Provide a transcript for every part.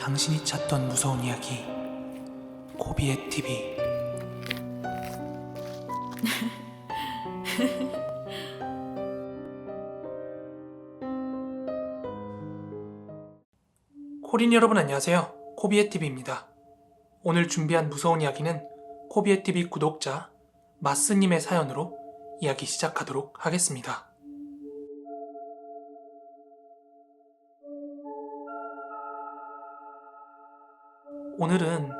당신이 찾던 무서운 이야기 코비의 TV. 코린 여러분 안녕하세요. 코비의 TV입니다. 오늘 준비한 무서운 이야기는 코비의 TV 구독자 마스님의 사연으로 이야기 시작하도록 하겠습니다. 오늘은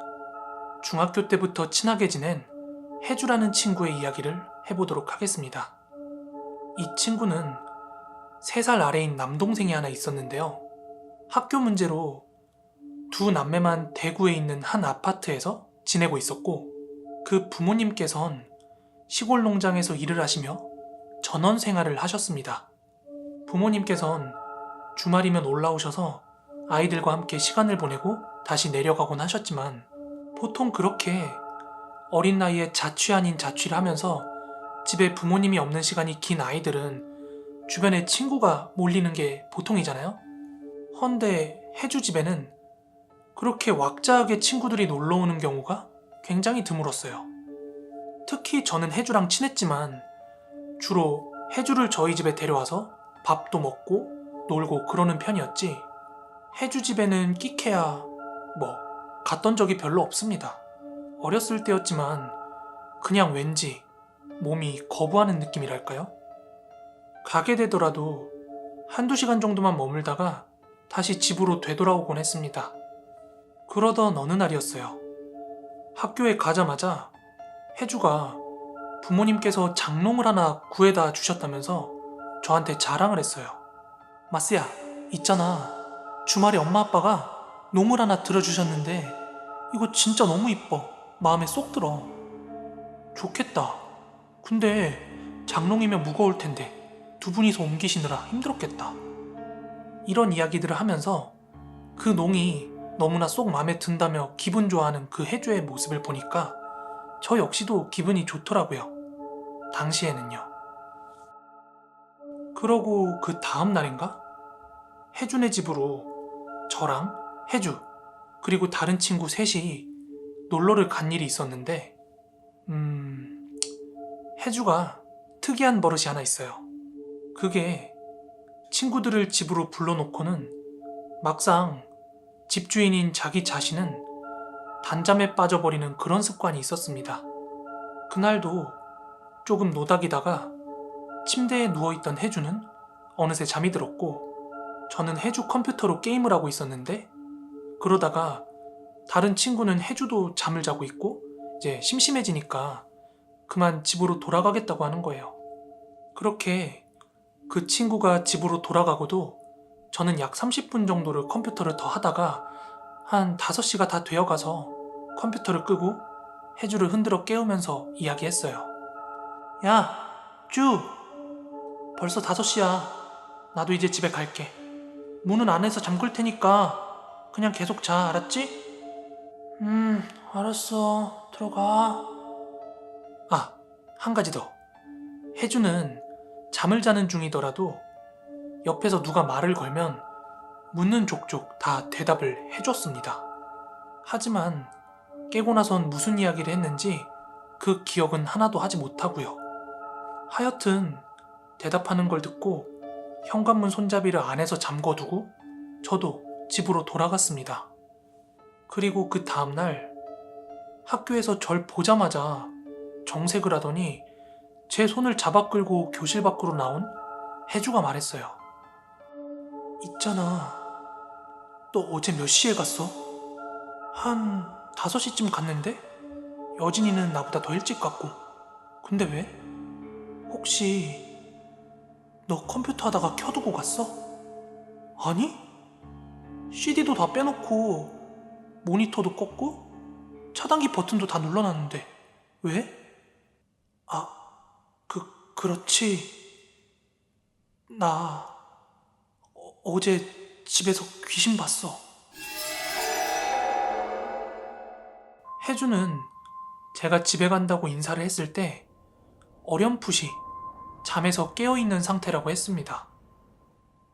중학교 때부터 친하게 지낸 혜주라는 친구의 이야기를 해보도록 하겠습니다. 이 친구는 3살 아래인 남동생이 하나 있었는데요. 학교 문제로 두 남매만 대구에 있는 한 아파트에서 지내고 있었고, 그 부모님께선 시골 농장에서 일을 하시며 전원 생활을 하셨습니다. 부모님께선 주말이면 올라오셔서 아이들과 함께 시간을 보내고 다시 내려가곤 하셨지만, 보통 그렇게 어린 나이에 자취 아닌 자취를 하면서 집에 부모님이 없는 시간이 긴 아이들은 주변에 친구가 몰리는 게 보통이잖아요. 헌데 혜주 집에는 그렇게 왁자하게 친구들이 놀러오는 경우가 굉장히 드물었어요. 특히 저는 혜주랑 친했지만 주로 혜주를 저희 집에 데려와서 밥도 먹고 놀고 그러는 편이었지, 혜주 집에는 끼케야 갔던 적이 별로 없습니다. 어렸을 때였지만 그냥 왠지 몸이 거부하는 느낌이랄까요? 가게 되더라도 한두 시간 정도만 머물다가 다시 집으로 되돌아오곤 했습니다. 그러던 어느 날이었어요. 학교에 가자마자 혜주가 부모님께서 장롱을 하나 구해다 주셨다면서 저한테 자랑을 했어요. 마스야, 있잖아. 주말에 엄마 아빠가 농을 하나 들어주셨는데 이거 진짜 너무 이뻐. 마음에 쏙 들어. 좋겠다. 근데 장롱이면 무거울 텐데 두 분이서 옮기시느라 힘들었겠다. 이런 이야기들을 하면서 그 농이 너무나 쏙 마음에 든다며 기분 좋아하는 그 혜주의 모습을 보니까 저 역시도 기분이 좋더라고요. 당시에는요. 그러고 그 다음 날인가? 혜주네 집으로 저랑 혜주 그리고 다른 친구 셋이 놀러를 간 일이 있었는데, 혜주가 특이한 버릇이 하나 있어요. 그게 친구들을 집으로 불러놓고는 막상 집주인인 자기 자신은 단잠에 빠져버리는 그런 습관이 있었습니다. 그날도 조금 노닥이다가 침대에 누워있던 혜주는 어느새 잠이 들었고, 저는 혜주 컴퓨터로 게임을 하고 있었는데, 그러다가 다른 친구는 혜주도 잠을 자고 있고 이제 심심해지니까 그만 집으로 돌아가겠다고 하는 거예요. 그렇게 그 친구가 집으로 돌아가고도 저는 약 30분 정도를 컴퓨터를 더 하다가 한 5시가 다 되어가서 컴퓨터를 끄고 혜주를 흔들어 깨우면서 이야기했어요. 야, 쭈! 벌써 5시야. 나도 이제 집에 갈게. 문은 안에서 잠글 테니까 그냥 계속 자, 알았지? 알았어. 들어가. 아, 한 가지 더. 혜주는 잠을 자는 중이더라도 옆에서 누가 말을 걸면 묻는 족족 다 대답을 해줬습니다. 하지만 깨고 나선 무슨 이야기를 했는지 그 기억은 하나도 하지 못하고요. 하여튼 대답하는 걸 듣고 현관문 손잡이를 안에서 잠궈두고 저도 집으로 돌아갔습니다. 그리고 그 다음날 학교에서 절 보자마자 정색을 하더니 제 손을 잡아 끌고 교실 밖으로 나온 혜주가 말했어요. 있잖아, 너 어제 몇 시에 갔어? 한 5시쯤 갔는데? 여진이는 나보다 더 일찍 갔고. 근데 왜? 혹시 너 컴퓨터 하다가 켜두고 갔어? 아니? CD도 다 빼놓고 모니터도 껐고 차단기 버튼도 다 눌러놨는데 왜? 아, 그렇지. 나 어제 집에서 귀신 봤어. 혜주는 제가 집에 간다고 인사를 했을 때 어렴풋이 잠에서 깨어있는 상태라고 했습니다.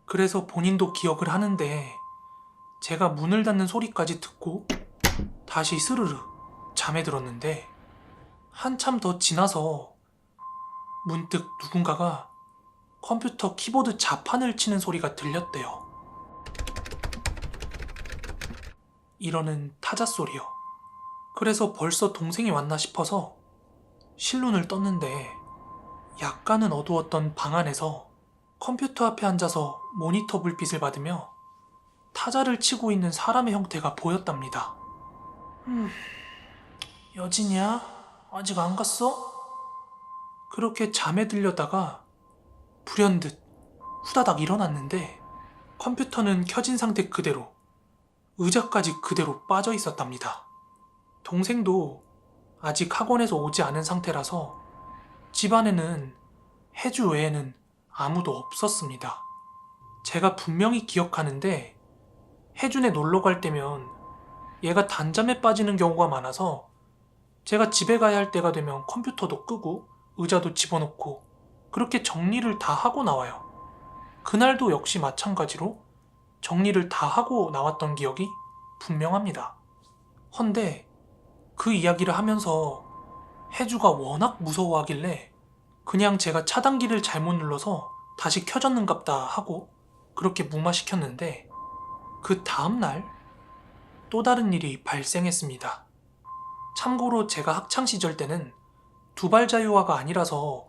그래서 본인도 기억을 하는데 제가 문을 닫는 소리까지 듣고 다시 스르르 잠에 들었는데, 한참 더 지나서 문득 누군가가 컴퓨터 키보드 자판을 치는 소리가 들렸대요. 이러는 타자 소리요. 그래서 벌써 동생이 왔나 싶어서 실눈을 떴는데, 약간은 어두웠던 방 안에서 컴퓨터 앞에 앉아서 모니터 불빛을 받으며 타자를 치고 있는 사람의 형태가 보였답니다. 여진이야? 아직 안 갔어? 그렇게 잠에 들려다가 불현듯 후다닥 일어났는데, 컴퓨터는 켜진 상태 그대로, 의자까지 그대로 빠져 있었답니다. 동생도 아직 학원에서 오지 않은 상태라서 집안에는 혜주 외에는 아무도 없었습니다. 제가 분명히 기억하는데, 혜준에 놀러 갈 때면 얘가 단잠에 빠지는 경우가 많아서 제가 집에 가야 할 때가 되면 컴퓨터도 끄고 의자도 집어넣고 그렇게 정리를 다 하고 나와요. 그날도 역시 마찬가지로 정리를 다 하고 나왔던 기억이 분명합니다. 헌데 그 이야기를 하면서 혜주가 워낙 무서워하길래 그냥 제가 차단기를 잘못 눌러서 다시 켜졌는갑다 하고 그렇게 무마시켰는데, 그 다음날 또 다른 일이 발생했습니다. 참고로 제가 학창시절 때는 두발 자유화가 아니라서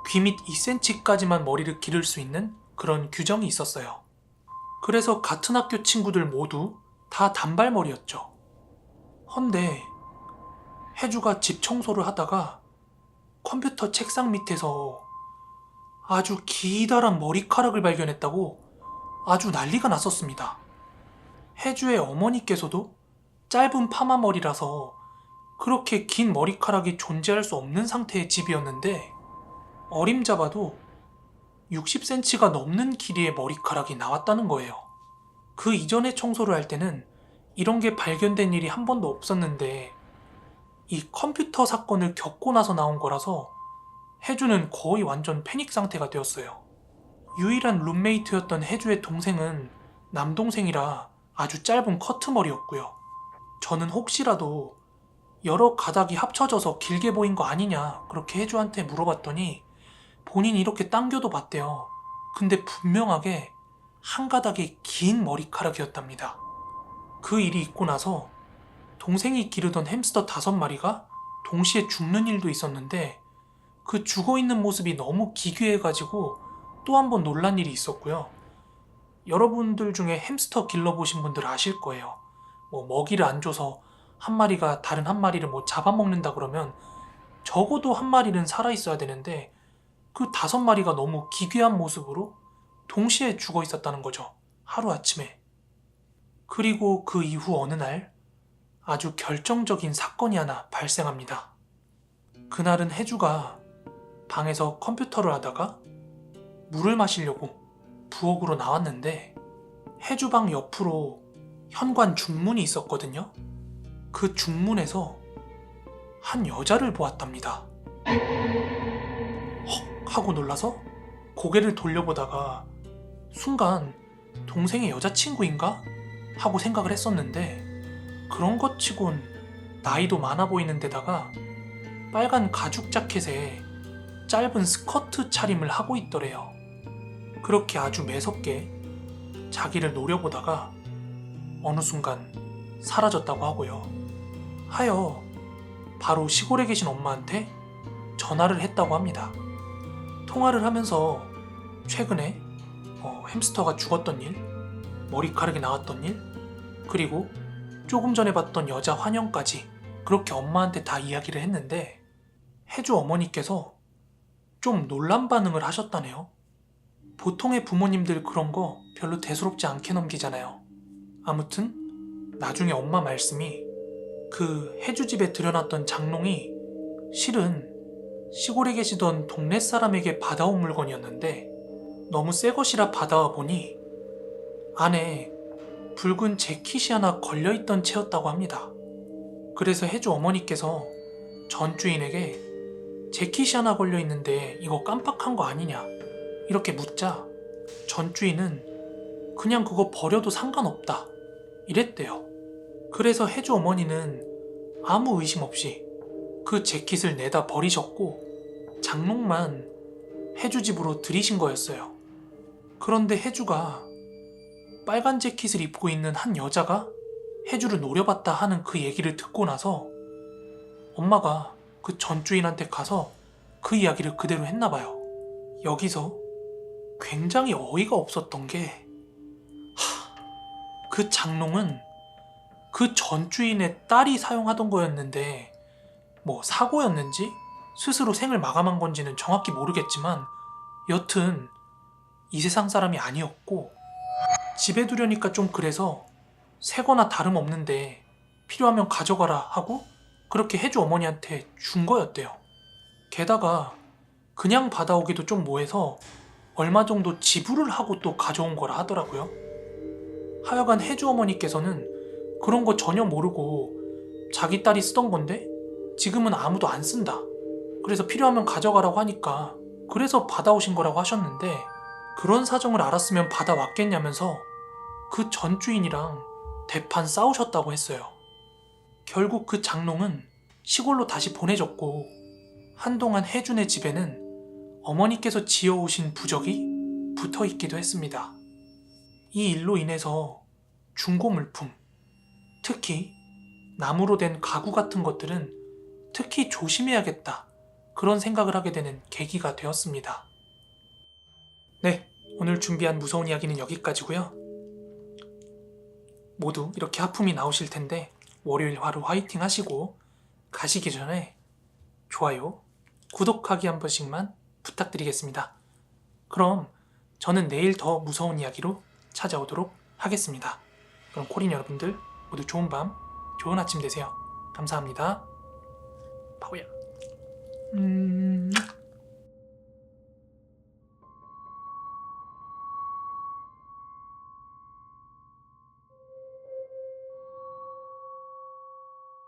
귀 밑 2cm까지만 머리를 기를 수 있는 그런 규정이 있었어요. 그래서 같은 학교 친구들 모두 다 단발머리였죠. 헌데 혜주가 집 청소를 하다가 컴퓨터 책상 밑에서 아주 기다란 머리카락을 발견했다고 아주 난리가 났었습니다. 혜주의 어머니께서도 짧은 파마머리라서 그렇게 긴 머리카락이 존재할 수 없는 상태의 집이었는데, 어림잡아도 60cm가 넘는 길이의 머리카락이 나왔다는 거예요. 그 이전에 청소를 할 때는 이런 게 발견된 일이 한 번도 없었는데, 이 컴퓨터 사건을 겪고 나서 나온 거라서 혜주는 거의 완전 패닉 상태가 되었어요. 유일한 룸메이트였던 혜주의 동생은 남동생이라 아주 짧은 커트머리였고요. 저는 혹시라도 여러 가닥이 합쳐져서 길게 보인 거 아니냐 그렇게 혜주한테 물어봤더니 본인이 이렇게 당겨도 봤대요. 근데 분명하게 한 가닥이 긴 머리카락이었답니다. 그 일이 있고 나서 동생이 기르던 햄스터 5마리가 동시에 죽는 일도 있었는데, 그 죽어있는 모습이 너무 기괴해가지고 또 한 번 놀란 일이 있었고요. 여러분들 중에 햄스터 길러보신 분들 아실 거예요. 먹이를 안 줘서 한 마리가 다른 한 마리를 잡아먹는다 그러면 적어도 한 마리는 살아있어야 되는데, 그 5마리가 너무 기괴한 모습으로 동시에 죽어 있었다는 거죠. 하루아침에. 그리고 그 이후 어느 날 아주 결정적인 사건이 하나 발생합니다. 그날은 혜주가 방에서 컴퓨터를 하다가 물을 마시려고 부엌으로 나왔는데, 혜주 방 옆으로 현관 중문이 있었거든요. 그 중문에서 한 여자를 보았답니다. 헉 하고 놀라서 고개를 돌려보다가 순간 동생의 여자친구인가? 하고 생각을 했었는데, 그런 것 치곤 나이도 많아 보이는 데다가 빨간 가죽 자켓에 짧은 스커트 차림을 하고 있더래요. 그렇게 아주 매섭게 자기를 노려보다가 어느 순간 사라졌다고 하고요. 하여 바로 시골에 계신 엄마한테 전화를 했다고 합니다. 통화를 하면서 최근에 햄스터가 죽었던 일, 머리카락이 나왔던 일, 그리고 조금 전에 봤던 여자 환영까지 그렇게 엄마한테 다 이야기를 했는데, 혜주 어머니께서 좀 놀란 반응을 하셨다네요. 보통의 부모님들 그런 거 별로 대수롭지 않게 넘기잖아요. 아무튼 나중에 엄마 말씀이 그 혜주 집에 들여놨던 장롱이 실은 시골에 계시던 동네 사람에게 받아온 물건이었는데, 너무 새 것이라 받아와 보니 안에 붉은 재킷이 하나 걸려있던 채였다고 합니다. 그래서 혜주 어머니께서 전 주인에게 재킷이 하나 걸려있는데 이거 깜빡한 거 아니냐 이렇게 묻자, 전 주인은 그냥 그거 버려도 상관없다 이랬대요. 그래서 해주 어머니는 아무 의심 없이 그 재킷을 내다 버리셨고 장롱만 해주 집으로 들이신 거였어요. 그런데 해주가 빨간 재킷을 입고 있는 한 여자가 해주를 노려봤다 하는 그 얘기를 듣고 나서 엄마가 그 전주인한테 가서 그 이야기를 그대로 했나 봐요. 여기서 굉장히 어이가 없었던 게 그 장롱은 그 전주인의 딸이 사용하던 거였는데 뭐 사고였는지 스스로 생을 마감한 건지는 정확히 모르겠지만 여튼 이 세상 사람이 아니었고 집에 두려니까 좀 그래서 새거나 다름없는데 필요하면 가져가라 하고 그렇게 해주 어머니한테 준 거였대요. 게다가 그냥 받아오기도 좀 뭐해서 얼마 정도 지불을 하고 또 가져온 거라 하더라고요. 하여간 해주 어머니께서는 그런 거 전혀 모르고 자기 딸이 쓰던 건데 지금은 아무도 안 쓴다. 그래서 필요하면 가져가라고 하니까 그래서 받아오신 거라고 하셨는데 그런 사정을 알았으면 받아왔겠냐면서 그 전 주인이랑 대판 싸우셨다고 했어요. 결국 그 장롱은 시골로 다시 보내졌고 한동안 혜준의 집에는 어머니께서 지어오신 부적이 붙어 있기도 했습니다. 이 일로 인해서 중고 물품, 특히 나무로 된 가구 같은 것들은 특히 조심해야겠다 그런 생각을 하게 되는 계기가 되었습니다. 네, 오늘 준비한 무서운 이야기는 여기까지고요. 모두 이렇게 하품이 나오실 텐데 월요일 하루 화이팅 하시고 가시기 전에 좋아요, 구독하기 한 번씩만 부탁드리겠습니다. 그럼 저는 내일 더 무서운 이야기로 찾아오도록 하겠습니다. 그럼 코린 여러분들 모두 좋은 밤, 좋은 아침 되세요. 감사합니다. 바보야.